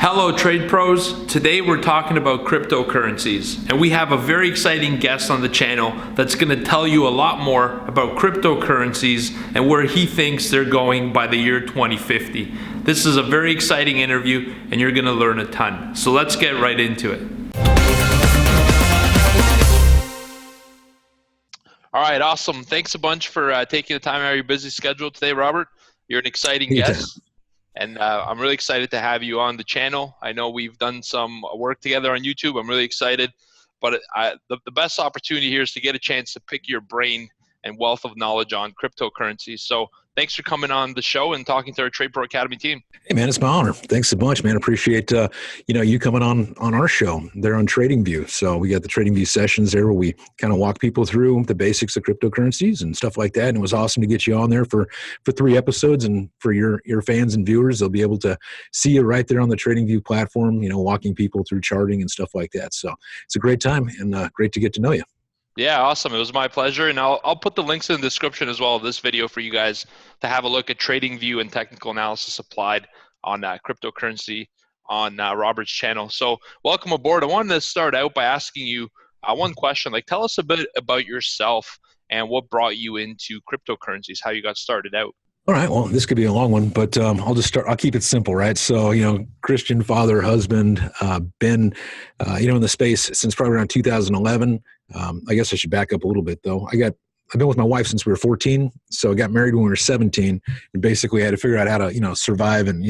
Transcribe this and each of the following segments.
Hello trade pros, today we're talking about cryptocurrencies and we have a very exciting guest on the channel that's going to tell you a lot more about cryptocurrencies and where he thinks they're going by the year 2050. This is a very exciting interview and you're going to learn a ton. So let's get right into it. All right, awesome. Thanks a bunch for taking the time out of your busy schedule today, Robert. You're an exciting guest. And I'm really excited to have you on the channel. I know we've done some work together on YouTube. I'm really excited. But the best opportunity here is to get a chance to pick your brain and wealth of knowledge on cryptocurrencies. So thanks for coming on the show and talking to our Trade Pro Academy team. Hey, man, it's my honor. Thanks a bunch, man. Appreciate you coming on our show. They're on TradingView. So we got the TradingView sessions there where we kind of walk people through the basics of cryptocurrencies and stuff like that. And it was awesome to get you on there for 3 episodes. And for your fans and viewers, they'll be able to see you right there on the TradingView platform, walking people through charting and stuff like that. So it's a great time and great to get to know you. Yeah, awesome. It was my pleasure. And I'll put the links in the description as well of this video for you guys to have a look at TradingView and technical analysis applied on cryptocurrency on Robert's channel. So welcome aboard. I wanted to start out by asking you one question. Tell us a bit about yourself and what brought you into cryptocurrencies, how you got started out. All right. Well, this could be a long one, but I'll just start. I'll keep it simple, right? So, Christian father, husband, been, in the space since probably around 2011. I guess I should back up a little bit, though. I've been with my wife since we were 14, so I got married when we were 17, and basically had to figure out how to, survive and,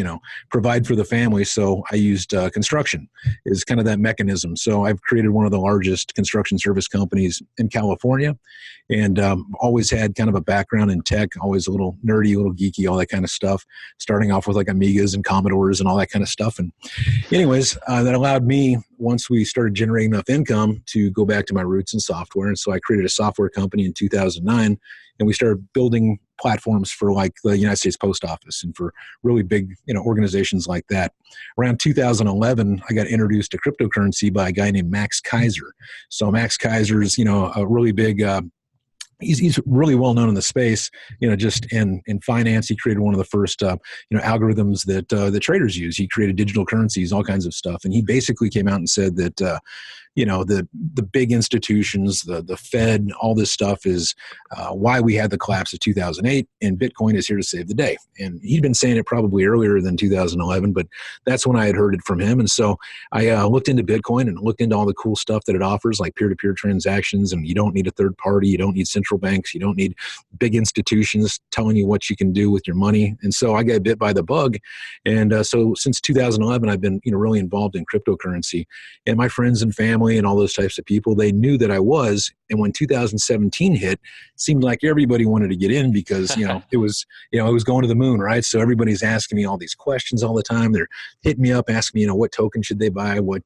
provide for the family. So I used construction as kind of that mechanism. So I've created one of the largest construction service companies in California, and always had kind of a background in tech, always a little nerdy, a little geeky, all that kind of stuff, starting off with Amigas and Commodores and all that kind of stuff. And anyways, that allowed me, once we started generating enough income, to go back to my roots in software. And so I created a software company in 2009, and we started building platforms for the United States Post Office and for really big, organizations like that. Around 2011, I got introduced to cryptocurrency by a guy named Max Keiser. So Max Keiser's, a really big, he's really well known in the space, just in finance. He created one of the first, algorithms that the traders use. He created digital currencies, all kinds of stuff. And he basically came out and said that, the big institutions, the Fed, all this stuff is why we had the collapse of 2008, and Bitcoin is here to save the day. And he'd been saying it probably earlier than 2011, but that's when I had heard it from him. And so I looked into Bitcoin and looked into all the cool stuff that it offers, like peer-to-peer transactions, and you don't need a third party, you don't need central banks, you don't need big institutions telling you what you can do with your money. And so I got bit by the bug. And so since 2011, I've been really involved in cryptocurrency. And my friends and family and all those types of people, they knew that I was. And when 2017 hit, it seemed like everybody wanted to get in because it was going to the moon, right? So everybody's asking me all these questions all the time. They're hitting me up, asking me, what token should they buy, what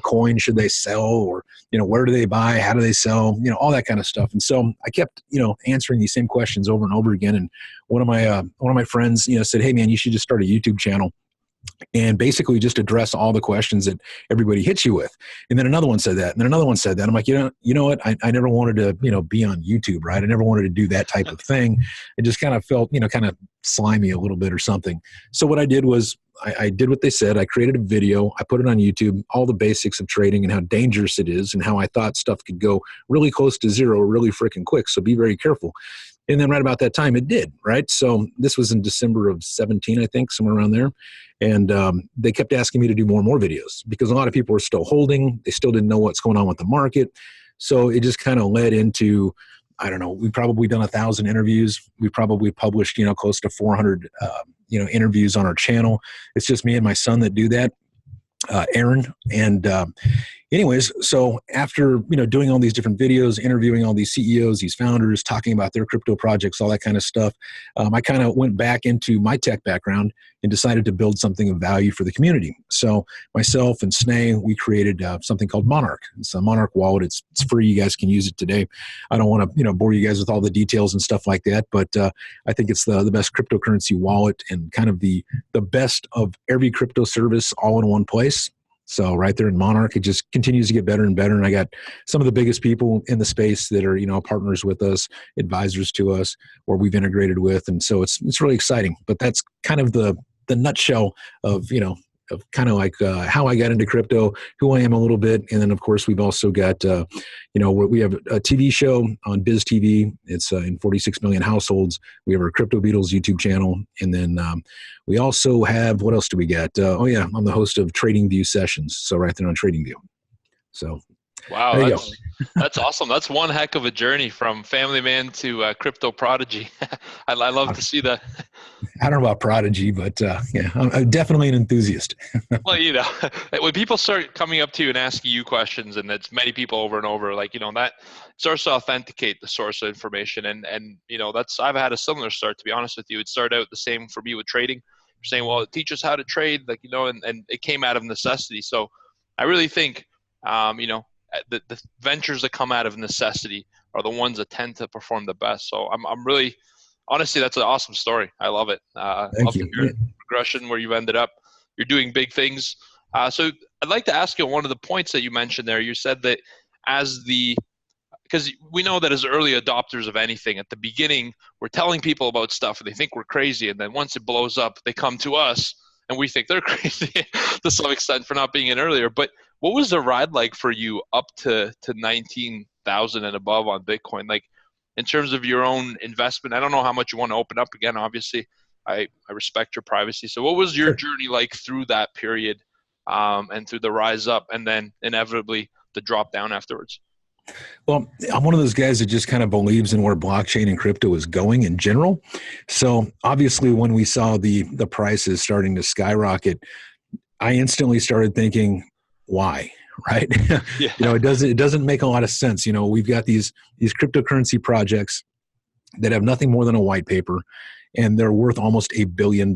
coin should they sell, or where do they buy, how do they sell, all that kind of stuff. And so I kept answering these same questions over and over again. And one of my friends said, "Hey man, you should just start a YouTube channel and basically just address all the questions that everybody hits you with." And then another one said that, and then another one said that. I'm like, you know what? I never wanted to, be on YouTube, right? I never wanted to do that type of thing. It just kind of felt, kind of slimy a little bit or something. So what I did was I did what they said. I created a video. I put it on YouTube, all the basics of trading and how dangerous it is and how I thought stuff could go really close to zero really freaking quick. So be very careful. And then right about that time, it did, right? So this was in December of 17, I think, somewhere around there. And they kept asking me to do more and more videos because a lot of people were still holding. They still didn't know what's going on with the market. So it just kind of led into, I don't know, we've probably done 1,000 interviews. We probably published, close to 400, interviews on our channel. It's just me and my son that do that, Aaron. And anyways, so after, doing all these different videos, interviewing all these CEOs, these founders, talking about their crypto projects, all that kind of stuff, I kind of went back into my tech background and decided to build something of value for the community. So myself and Sneh, we created something called Monarch. It's a Monarch wallet. It's free. You guys can use it today. I don't want to, bore you guys with all the details and stuff like that, but I think it's the best cryptocurrency wallet and kind of the best of every crypto service all in one place. So right there in Monarch, it just continues to get better and better. And I got some of the biggest people in the space that are, partners with us, advisors to us, or we've integrated with. And so it's really exciting. But that's kind of the nutshell of, of kind of like how I got into crypto, who I am a little bit, and then of course we've also got we have a TV show on Biz TV. It's in 46 million households. We have our Crypto Beatles YouTube channel, and then we also have, what else do we got? I'm the host of Trading View Sessions, so right there on Trading View. So wow, there you go. That's awesome. That's one heck of a journey from family man to crypto prodigy. I love to see that. I don't know about prodigy, but I'm definitely an enthusiast. Well, when people start coming up to you and asking you questions, and it's many people over and over, that starts to authenticate the source of information. And I've had a similar start, to be honest with you. It started out the same for me with trading. You're saying, well, teach us how to trade, and it came out of necessity. So I really think, the ventures that come out of necessity are the ones that tend to perform the best. So I'm really, honestly, that's an awesome story. I love it. Thank you. Your progression where you've ended up. You're doing big things. So I'd like to ask you one of the points that you mentioned there. You said that because we know that as early adopters of anything, at the beginning, we're telling people about stuff and they think we're crazy. And then once it blows up, they come to us and we think they're crazy to some extent for not being in earlier. But what was the ride like for you up to 19,000 and above on Bitcoin? Like, in terms of your own investment, I don't know how much you want to open up again. Obviously, I respect your privacy. So what was your journey like through that period, and through the rise up and then inevitably the drop down afterwards? Well, I'm one of those guys that just kind of believes in where blockchain and crypto is going in general. So obviously when we saw the prices starting to skyrocket, I instantly started thinking, why? Right? Yeah. It doesn't make a lot of sense. We've got these cryptocurrency projects that have nothing more than a white paper, and they're worth almost $1 billion.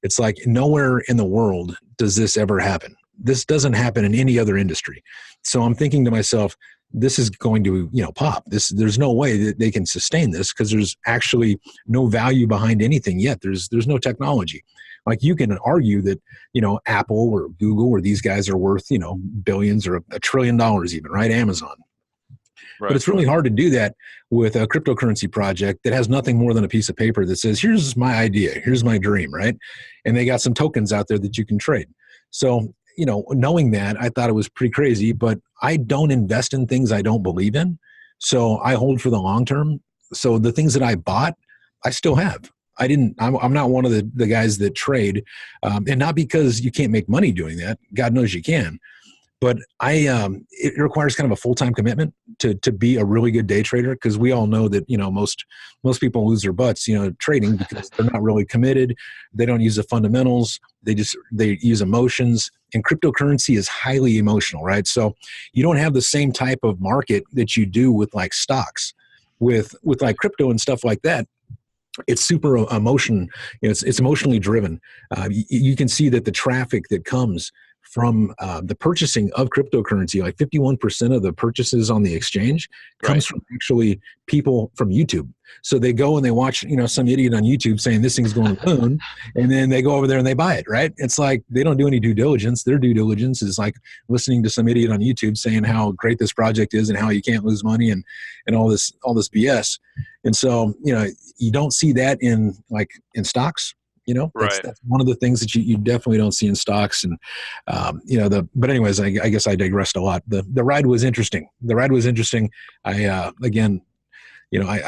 It's like nowhere in the world does this ever happen. This doesn't happen in any other industry. So I'm thinking to myself, this is going to, pop. There's no way that they can sustain this because there's actually no value behind anything yet. There's no technology. Like, you can argue that, Apple or Google or these guys are worth, billions or $1 trillion even, right? Amazon. Right. But it's really hard to do that with a cryptocurrency project that has nothing more than a piece of paper that says, here's my idea, here's my dream, right? And they got some tokens out there that you can trade. So, knowing that, I thought it was pretty crazy, but I don't invest in things I don't believe in. So I hold for the long term. So the things that I bought, I still have. I'm not one of the guys that trade, and not because you can't make money doing that. God knows you can. But it requires kind of a full-time commitment to be a really good day trader, because we all know that, most people lose their butts, trading because they're not really committed. They don't use the fundamentals. They use emotions, and cryptocurrency is highly emotional, right? So you don't have the same type of market that you do with like stocks, with like crypto and stuff like that. It's super emotion. It's emotionally driven. You can see that the traffic that comes from the purchasing of cryptocurrency, like 51% of the purchases on the exchange comes from actually people from YouTube. So they go and they watch, some idiot on YouTube saying this thing's going to the moon, and then they go over there and they buy it, right? It's like they don't do any due diligence. Their due diligence is like listening to some idiot on YouTube saying how great this project is and how you can't lose money and all this BS. And so, you don't see that in stocks. That's one of the things that you definitely don't see in stocks. And, but anyways, I guess I digressed a lot. The ride was interesting. I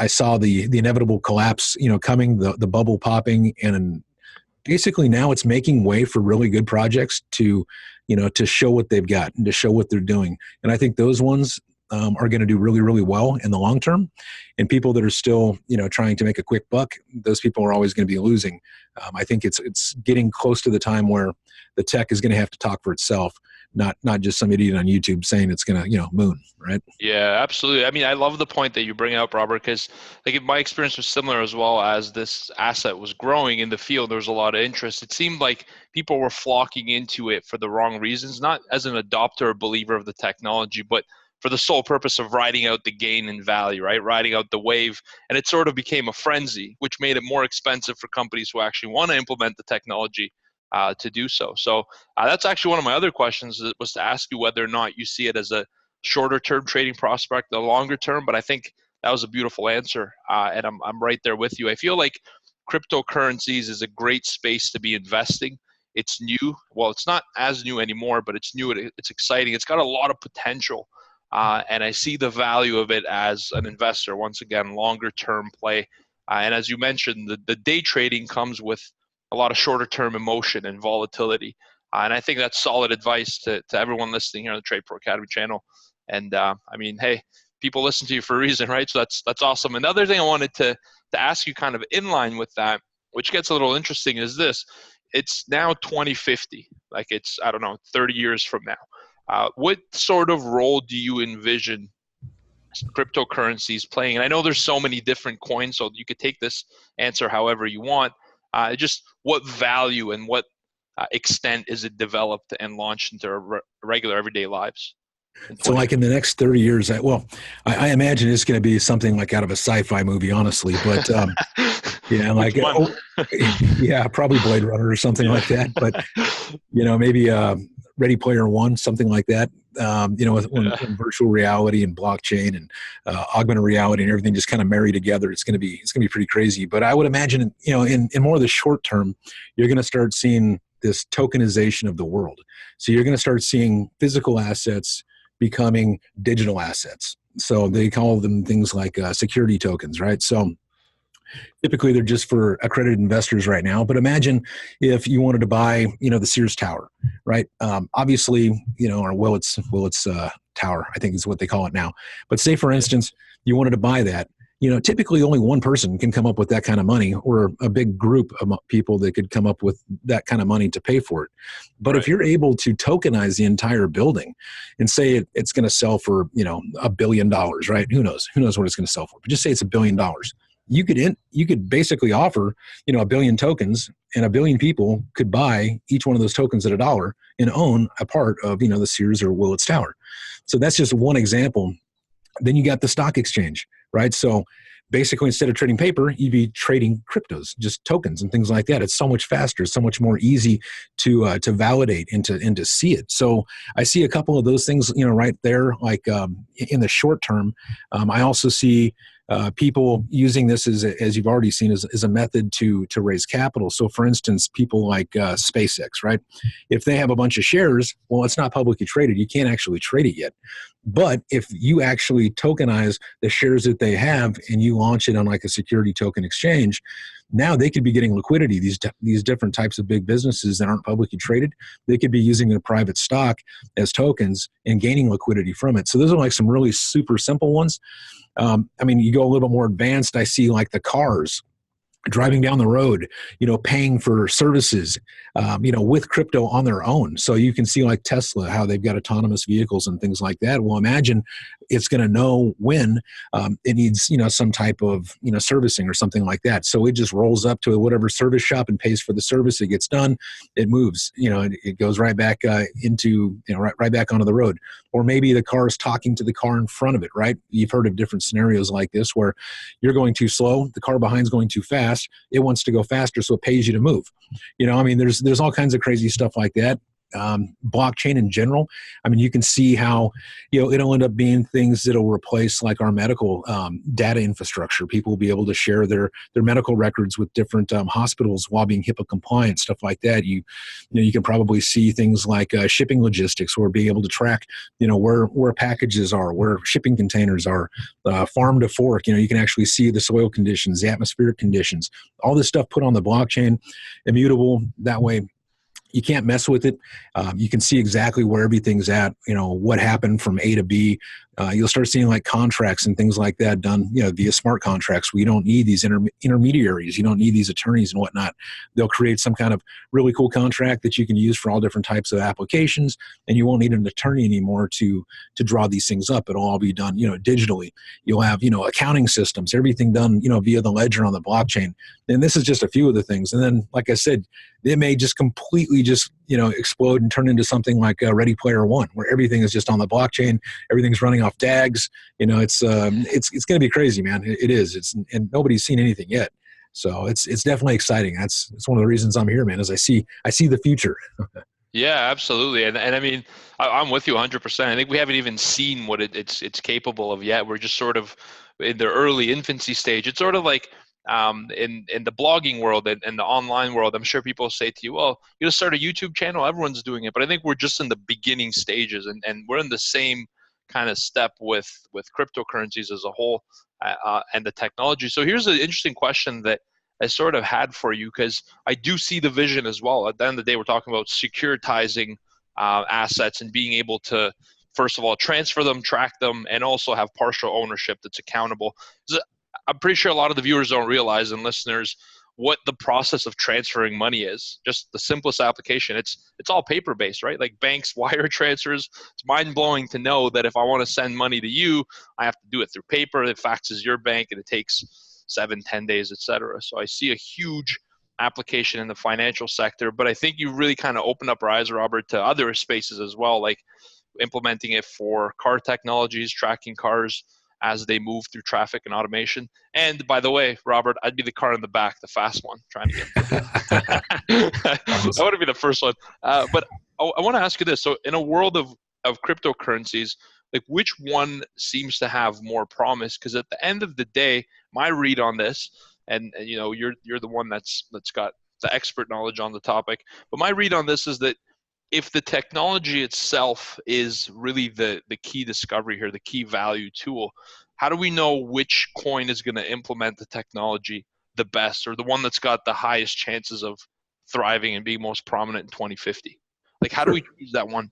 saw the inevitable collapse, coming, the bubble popping, and basically now it's making way for really good projects to show what they've got and to show what they're doing. And I think those ones are going to do really, really well in the long term. And people that are still, trying to make a quick buck, those people are always going to be losing. I think it's getting close to the time where the tech is going to have to talk for itself, not just some idiot on YouTube saying it's going to, moon, right? Yeah, absolutely. I mean, I love the point that you bring up, Robert, because my experience was similar as well. As this asset was growing in the field, there was a lot of interest. It seemed like people were flocking into it for the wrong reasons, not as an adopter or believer of the technology, but for the sole purpose of riding out the gain in value, right? Riding out the wave. And it sort of became a frenzy, which made it more expensive for companies who actually want to implement the technology to do so. So that's actually one of my other questions, was to ask you whether or not you see it as a shorter term trading prospect, a longer term, but I think that was a beautiful answer. And I'm right there with you. I feel like cryptocurrencies is a great space to be investing It's new. Well, it's not as new anymore, but it's new. It's exciting. It's got a lot of potential. And I see the value of it as an investor. Once again, longer term play. And as you mentioned, the day trading comes with a lot of shorter term emotion and volatility. And I think that's solid advice to everyone listening here on the Trade Pro Academy channel. And I mean, hey, people listen to you for a reason, right? So that's awesome. Another thing I wanted to ask you, kind of in line with that, which gets a little interesting, is this. It's now 2050. Like, it's, I don't know, 30 years from now. What sort of role do you envision cryptocurrencies playing? And I know there's so many different coins, so you could take this answer however you want. Just what value and what extent is it developed and launched into our regular everyday lives? So like in the next 30 years, I imagine it's going to be something like out of a sci-fi movie, honestly. But yeah, like, yeah, probably Blade Runner or something like that. But, maybe Ready Player One, something like that. When virtual reality and blockchain and augmented reality and everything just kind of marry together, it's going to be pretty crazy. But I would imagine, in more of the short term, you're going to start seeing this tokenization of the world. So you're going to start seeing physical assets becoming digital assets. So they call them things like security tokens, right? So typically they're just for accredited investors right now. But imagine if you wanted to buy, the Sears Tower, right? Obviously, or Willits Tower, I think is what they call it now. But say, for instance, you wanted to buy that. Typically only one person can come up with that kind of money, or a big group of people that could come up with that kind of money to pay for it. But if you're able to tokenize the entire building and say it's going to sell for, $1 billion, right? Who knows what it's going to sell for, but just say it's $1 billion. You could basically offer, 1 billion tokens, and 1 billion people could buy each one of those tokens at $1 and own a part of, the Sears or Willits Tower. So that's just one example. Then you got the stock exchange, right? So basically, instead of trading paper, you'd be trading cryptos, just tokens and things like that. It's so much faster, so much more easy to validate and to see it. So I see a couple of those things, right there. Like in the short term, I also see people using this as you've already seen, as a method to raise capital. So for instance, people like SpaceX, right? If they have a bunch of shares, well, it's not publicly traded. You can't actually trade it yet. But if you actually tokenize the shares that they have and you launch it on like a security token exchange, now they could be getting liquidity. These different types of big businesses that aren't publicly traded, they could be using their private stock as tokens and gaining liquidity from it. So those are like some really super simple ones. You go a little bit more advanced. I see like the cars driving down the road, paying for services, with crypto on their own. So you can see like Tesla, how they've got autonomous vehicles and things like that. Well, imagine it's going to know when it needs, some type of, servicing or something like that. So it just rolls up to whatever service shop and pays for the service. It gets done. It moves, it goes right back into, right back onto the road. Or maybe the car is talking to the car in front of it, right? You've heard of different scenarios like this where you're going too slow, the car behind is going too fast. It wants to go faster, so it pays you to move. There's all kinds of crazy stuff like that. Blockchain in general, you can see how it'll end up being things that'll replace like our medical data infrastructure. People will be able to share their medical records with different hospitals while being HIPAA compliant, stuff like that. You can probably see things like shipping logistics, or being able to track where packages are, where shipping containers are, farm to fork. You can actually see the soil conditions, the atmospheric conditions, all this stuff put on the blockchain, immutable. That way you can't mess with it. You can see exactly where everything's at, what happened from A to B. You'll start seeing like contracts and things like that done, via smart contracts, where you don't need these intermediaries. You don't need these attorneys and whatnot. They'll create some kind of really cool contract that you can use for all different types of applications, and you won't need an attorney anymore to draw these things up. It'll all be done, digitally. You'll have, accounting systems, everything done, via the ledger on the blockchain. And this is just a few of the things. And then, like I said, it may just completely explode and turn into something like Ready Player One, where everything is just on the blockchain, everything's running off DAGs. It's going to be crazy, man. It is. And nobody's seen anything yet. So it's definitely exciting. It's one of the reasons I'm here, man, is I see the future. Yeah, absolutely. And I'm with you 100%. I think we haven't even seen what it's capable of yet. We're just sort of in the early infancy stage. It's sort of like, in the blogging world and the online world, I'm sure people say to you, well, you're going to start a YouTube channel, everyone's doing it. But I think we're just in the beginning stages, and we're in the same kind of step with cryptocurrencies as a whole, and the technology. So here's an interesting question that I sort of had for you, because I do see the vision as well. At the end of the day, we're talking about securitizing assets and being able to, first of all, transfer them, track them, and also have partial ownership that's accountable. I'm pretty sure a lot of the viewers don't realize, and listeners, what the process of transferring money is. Just the simplest application. It's all paper based, right? Like banks, wire transfers. It's mind blowing to know that if I want to send money to you, I have to do it through paper. It faxes your bank, and it takes 7-10 days, etc. So I see a huge application in the financial sector, but I think you really kind of opened up our eyes, Robert, to other spaces as well, like implementing it for car technologies, tracking cars as they move through traffic and automation. And by the way, Robert, I'd be the car in the back, the fast one, trying to get. I want to be the first one. But I want to ask you this. So in a world of cryptocurrencies, like which one seems to have more promise? Because at the end of the day, my read on this, and you know, you're the one that's got the expert knowledge on the topic, but my read on this is that if the technology itself is really the key discovery here, the key value tool, how do we know which coin is going to implement the technology the best, or the one that's got the highest chances of thriving and being most prominent in 2050? Like, how do we choose that one?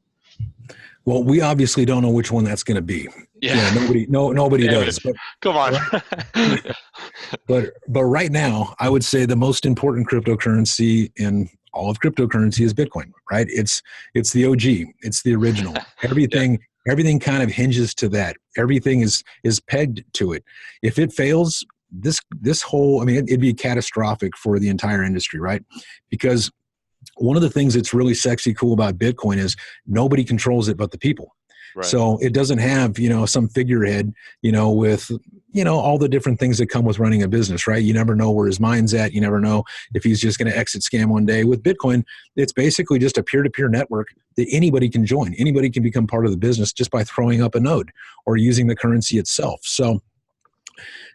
Well, we obviously don't know which one that's going to be. Yeah, nobody does. But, come on. but right now, I would say the most important cryptocurrency in all of cryptocurrency is Bitcoin, right? It's the OG. It's the original. Everything kind of hinges to that. Everything is pegged to it. If it fails, this whole, I mean, it'd be catastrophic for the entire industry, right? Because one of the things that's really sexy cool about Bitcoin is nobody controls it but the people. Right. So it doesn't have, some figurehead, with, all the different things that come with running a business, right? You never know where his mind's at. You never know if he's just going to exit scam one day. With Bitcoin, it's basically just a peer-to-peer network that anybody can join. Anybody can become part of the business just by throwing up a node or using the currency itself. So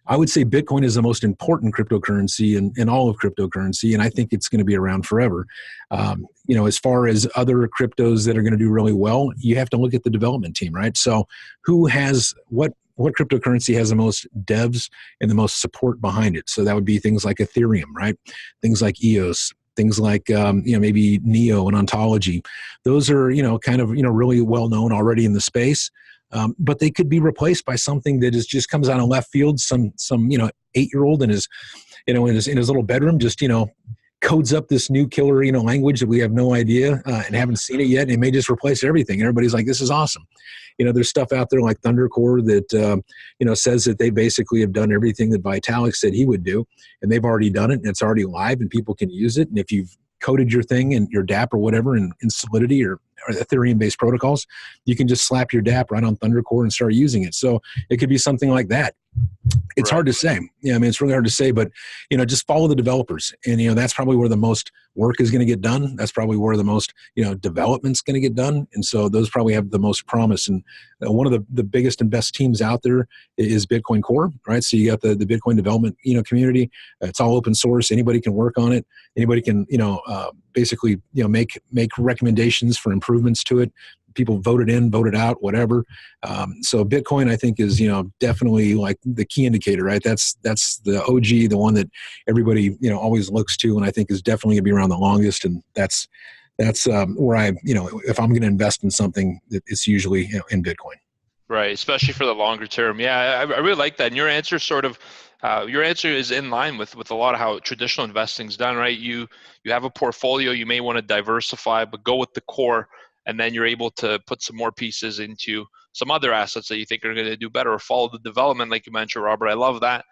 I would say Bitcoin is the most important cryptocurrency in all of cryptocurrency, and I think it's going to be around forever. As far as other cryptos that are going to do really well, you have to look at the development team, right? So who has what cryptocurrency has the most devs and the most support behind it? So that would be things like Ethereum, right? Things like EOS, things like maybe Neo and Ontology. Those are kind of really well known already in the space. But they could be replaced by something that just comes out of left field. Some 8-year-old in his little bedroom just codes up this new killer language that we have no idea and haven't seen it yet. And it may just replace everything. And everybody's like, this is awesome. There's stuff out there like Thundercore that says that they basically have done everything that Vitalik said he would do, and they've already done it, and it's already live, and people can use it. And if you've coded your thing and your DApp or whatever in Solidity or Ethereum-based protocols, you can just slap your DApp right on Thundercore and start using it. So it could be something like that. It's hard to say. Yeah, I mean, it's really hard to say, but, just follow the developers. And, that's probably where the most work is going to get done. That's probably where the most, development's going to get done. And so those probably have the most promise. And one of the biggest and best teams out there is Bitcoin Core, right? So you got the Bitcoin development, community. It's all open source. Anybody can work on it. Anybody can, basically, make recommendations for improvements to it. People voted in, voted out, whatever. So Bitcoin, I think, is definitely like the key indicator, right? That's the OG, the one that everybody always looks to, and I think is definitely going to be around the longest. And that's where I if I'm going to invest in something, it's usually in Bitcoin. Right, especially for the longer term. Yeah, I really like that. And your answer your answer is in line with a lot of how traditional investing is done, right? You have a portfolio, you may want to diversify, but go with the core. And then you're able to put some more pieces into some other assets that you think are going to do better, or follow the development, like you mentioned, Robert. I love that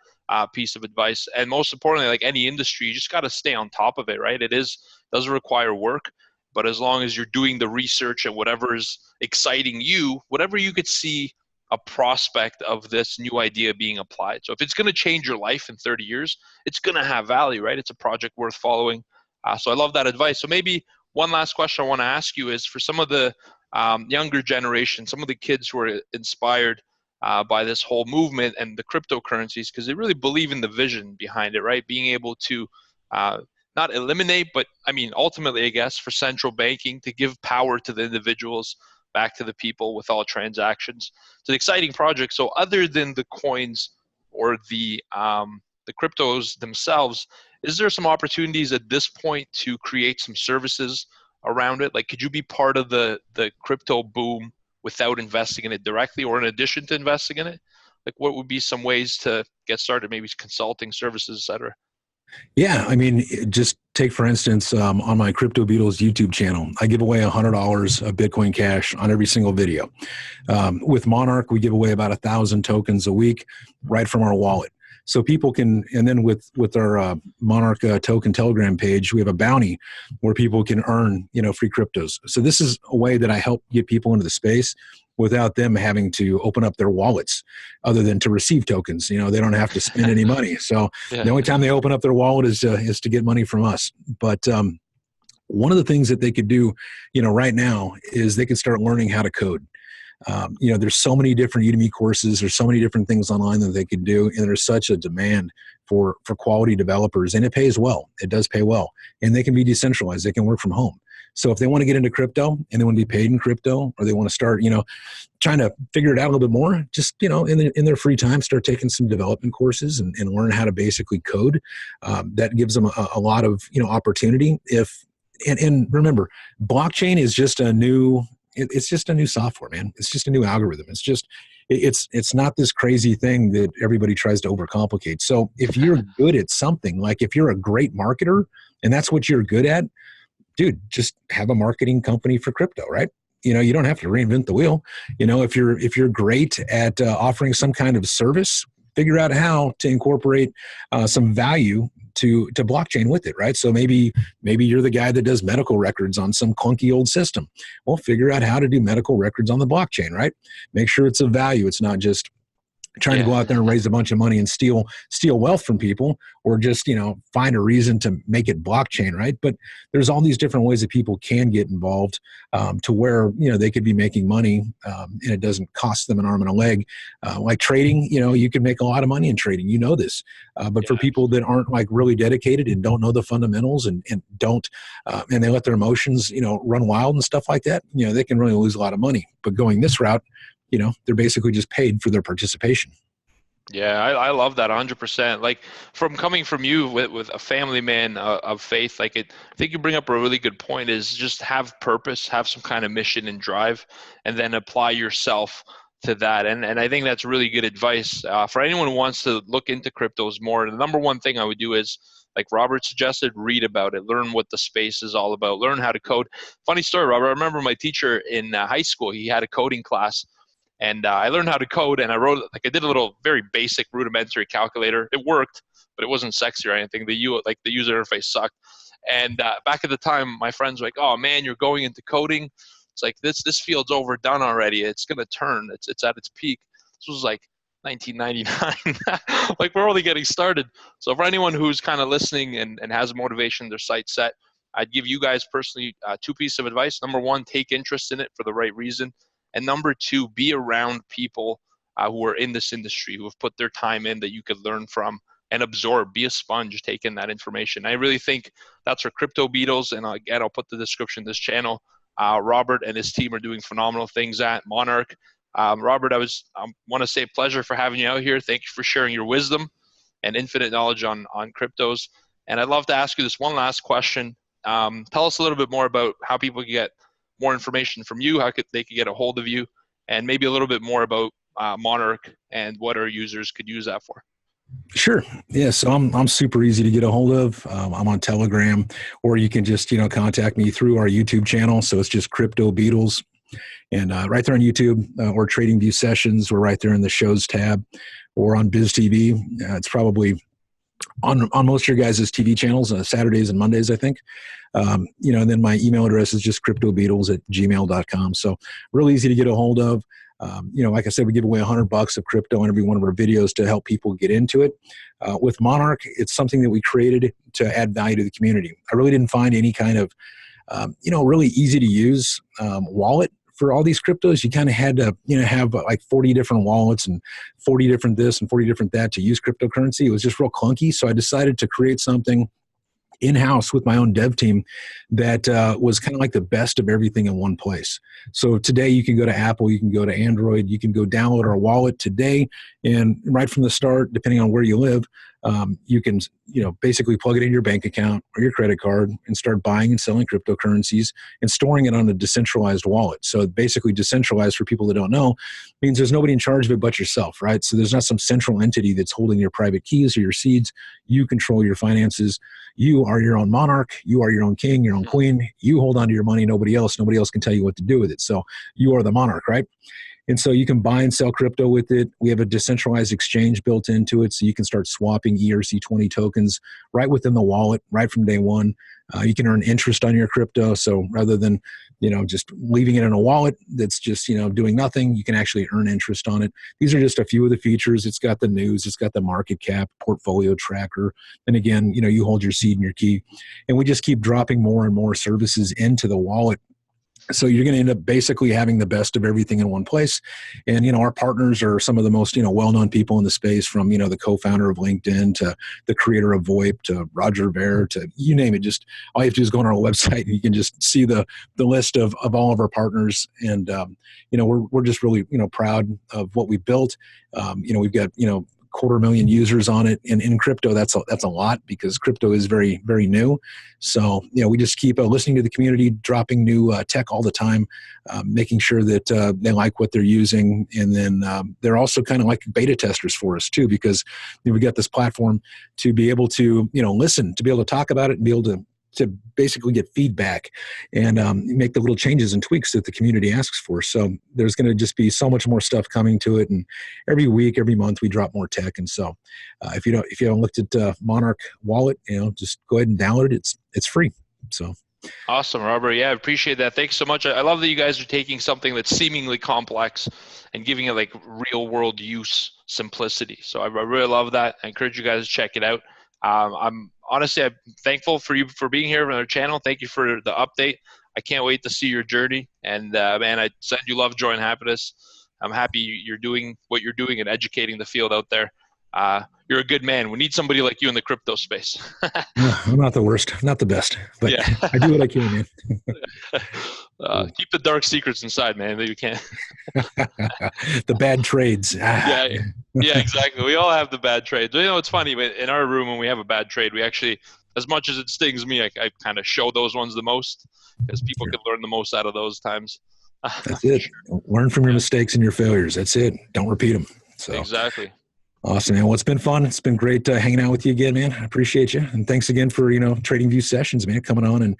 piece of advice. And most importantly, like any industry, you just got to stay on top of it, right? It does require work, but as long as you're doing the research and whatever is exciting you, whatever you could see a prospect of this new idea being applied. So if it's going to change your life in 30 years, it's going to have value, right? It's a project worth following. So I love that advice. So maybe one last question I want to ask you is, for some of the younger generation, some of the kids who are inspired by this whole movement and the cryptocurrencies because they really believe in the vision behind it, right? Being able to not eliminate, but I mean, ultimately, I guess, for central banking to give power to the individuals back to the people with all transactions. It's an exciting project. So other than the coins or the cryptos themselves, is there some opportunities at this point to create some services around it? Like, could you be part of the crypto boom without investing in it directly or in addition to investing in it? Like, what would be some ways to get started, maybe consulting services, et cetera? Yeah, I mean, just take for instance, on my Crypto Beatles YouTube channel, I give away $100 of Bitcoin Cash on every single video. With Monarch, we give away about 1,000 tokens a week right from our wallet. So people can, and then with our Monarch token Telegram page, we have a bounty where people can earn, free cryptos. So this is a way that I help get people into the space without them having to open up their wallets other than to receive tokens. They don't have to spend any money. So the only time they open up their wallet is to get money from us. But one of the things that they could do, right now is they could start learning how to code. There's so many different Udemy courses. There's so many different things online that they could do. And there's such a demand for quality developers, and it pays well. It does pay well, and they can be decentralized. They can work from home. So if they want to get into crypto and they want to be paid in crypto, or they want to start, trying to figure it out a little bit more, just, in their free time, start taking some development courses and learn how to basically code. That gives them a lot of, opportunity. And remember, blockchain is just it's just a new software, man. It's just a new algorithm. It's not this crazy thing that everybody tries to overcomplicate. So if you're good at something, like if you're a great marketer and that's what you're good at, dude, just have a marketing company for crypto, right? You don't have to reinvent the wheel. If you're great at offering some kind of service, figure out how to incorporate some value to blockchain with it, right? So maybe you're the guy that does medical records on some clunky old system. Well, figure out how to do medical records on the blockchain, right? Make sure it's of value. It's not just trying to go out there and raise a bunch of money and steal wealth from people, or just, find a reason to make it blockchain, right? But there's all these different ways that people can get involved to where, they could be making money and it doesn't cost them an arm and a leg. Like trading, you can make a lot of money in trading, this. But for people that aren't like really dedicated and don't know the fundamentals and don't, and they let their emotions, run wild and stuff like that, they can really lose a lot of money. But going this route, they're basically just paid for their participation. Yeah, I love that 100%. Like coming from you with a family man of faith, I think you bring up a really good point is just have purpose, have some kind of mission and drive, and then apply yourself to that. And I think that's really good advice for anyone who wants to look into cryptos more. The number one thing I would do is, like Robert suggested, read about it, learn what the space is all about, learn how to code. Funny story, Robert, I remember my teacher in high school, he had a coding class. And I learned how to code, and I did a little very basic rudimentary calculator. It worked, but it wasn't sexy or anything. The user interface sucked. And back at the time, my friends were like, "Oh man, you're going into coding. It's like this field's overdone already. It's gonna turn. It's at its peak." This was like 1999. Like we're only getting started. So for anyone who's kind of listening and has motivation, their sight set, I'd give you guys personally two pieces of advice. Number one, take interest in it for the right reason. And number two, be around people who are in this industry, who have put their time in that you could learn from and absorb. Be a sponge, take in that information. I really think that's where Crypto Beatles, and again, I'll put the description of this channel, Robert and his team are doing phenomenal things at Monarch. Robert, I want to say pleasure for having you out here. Thank you for sharing your wisdom and infinite knowledge on cryptos. And I'd love to ask you this one last question. Tell us a little bit more about how people can get more information from you, how they could get a hold of you, and maybe a little bit more about Monarch and what our users could use that for. Sure. Yeah. So I'm super easy to get a hold of. I'm on Telegram, or you can just, contact me through our YouTube channel. So it's just Crypto Beatles. And right there on YouTube, or Trading View Sessions, we're right there in the shows tab, or on Biz TV. It's probably on most of your guys' TV channels, Saturdays and Mondays, I think. And then my email address is just cryptobeatles@gmail.com. So real easy to get a hold of. Like I said, we give away $100 of crypto in every one of our videos to help people get into it. With Monarch, it's something that we created to add value to the community. I really didn't find any kind of, really easy to use wallet for all these cryptos, you kind of had to, have like 40 different wallets and 40 different this and 40 different that to use cryptocurrency. It was just real clunky. So I decided to create something in-house with my own dev team that was kind of like the best of everything in one place. So today you can go to Apple, you can go to Android, you can go download our wallet today, and right from the start, depending on where you live, you can basically plug it in your bank account or your credit card and start buying and selling cryptocurrencies and storing it on a decentralized wallet. So basically decentralized, for people that don't know, means there's nobody in charge of it but yourself, right? So there's not some central entity that's holding your private keys or your seeds. You control your finances. You are your own monarch. You are your own king, your own queen. You hold on to your money, nobody else. Nobody else can tell you what to do with it. So you are the monarch, right? And so you can buy and sell crypto with it. We have a decentralized exchange built into it, so you can start swapping ERC20 tokens right within the wallet, right from day one. You can earn interest on your crypto. So rather than, just leaving it in a wallet that's just, doing nothing, you can actually earn interest on it. These are just a few of the features. It's got the news, it's got the market cap, portfolio tracker. And again, you hold your seed and your key. And we just keep dropping more and more services into the wallet. So you're going to end up basically having the best of everything in one place. And, our partners are some of the most, well-known people in the space, from, the co-founder of LinkedIn to the creator of VoIP to Roger Ver to you name it. Just all you have to do is go on our website and you can just see the list of all of our partners. And, we're just really, proud of what we built. We've got, 250,000 users on it. And in crypto, that's a lot, because crypto is very, very new. So, we just keep listening to the community, dropping new tech all the time, making sure that they like what they're using. And then they're also kind of like beta testers for us too, because we got this platform to be able to, listen, to be able to talk about it and be able to basically get feedback and make the little changes and tweaks that the community asks for. So there's going to just be so much more stuff coming to it. And every week, every month, we drop more tech. And so if you haven't looked at Monarch Wallet, just go ahead and download it. It's free. So. Awesome, Robert. Yeah, I appreciate that. Thanks so much. I love that you guys are taking something that's seemingly complex and giving it like real world use simplicity. So I really love that. I encourage you guys to check it out. I'm thankful for you for being here on our channel. Thank you for the update. I can't wait to see your journey. And man, I send you love, joy, and happiness. I'm happy you're doing what you're doing and educating the field out there. You're a good man. We need somebody like you in the crypto space. I'm not the worst, not the best, but yeah. I do what I can, man. Keep the dark secrets inside, man, that you can't. The bad trades. Yeah, exactly. We all have the bad trades. It's funny, in our room when we have a bad trade, we actually, as much as it stings me, I kind of show those ones the most, because people can learn the most out of those times. That's it. Learn from your mistakes and your failures. That's it. Don't repeat them. So exactly. Awesome, man. Well, it's been fun. It's been great hanging out with you again, man. I appreciate you. And thanks again for, Trading View Sessions, man, coming on and,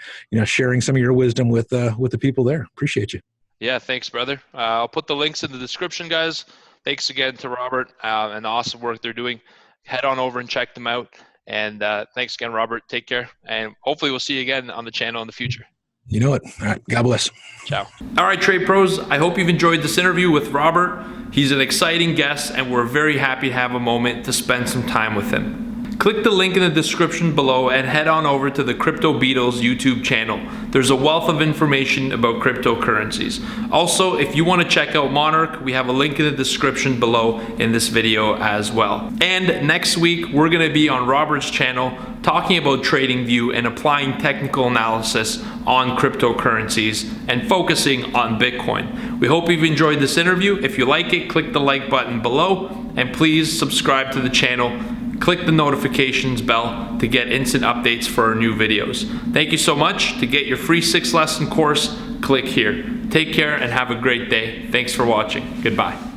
sharing some of your wisdom with the people there. Appreciate you. Yeah, thanks, brother. I'll put the links in the description, guys. Thanks again to Robert and the awesome work they're doing. Head on over and check them out. And thanks again, Robert. Take care. And hopefully we'll see you again on the channel in the future. You know it. All right. God bless. Ciao. All right, Trade Pros. I hope you've enjoyed this interview with Robert. He's an exciting guest, and we're very happy to have a moment to spend some time with him. Click the link in the description below and head on over to the Crypto Beatles YouTube channel. There's a wealth of information about cryptocurrencies. Also, if you want to check out Monarch, we have a link in the description below in this video as well. And next week, we're going to be on Robert's channel talking about TradingView and applying technical analysis on cryptocurrencies and focusing on Bitcoin. We hope you've enjoyed this interview. If you like it, click the like button below, and please subscribe to the channel. Click the notifications bell to get instant updates for our new videos. Thank you so much. To get your free 6-lesson course, click here. Take care and have a great day. Thanks for watching. Goodbye.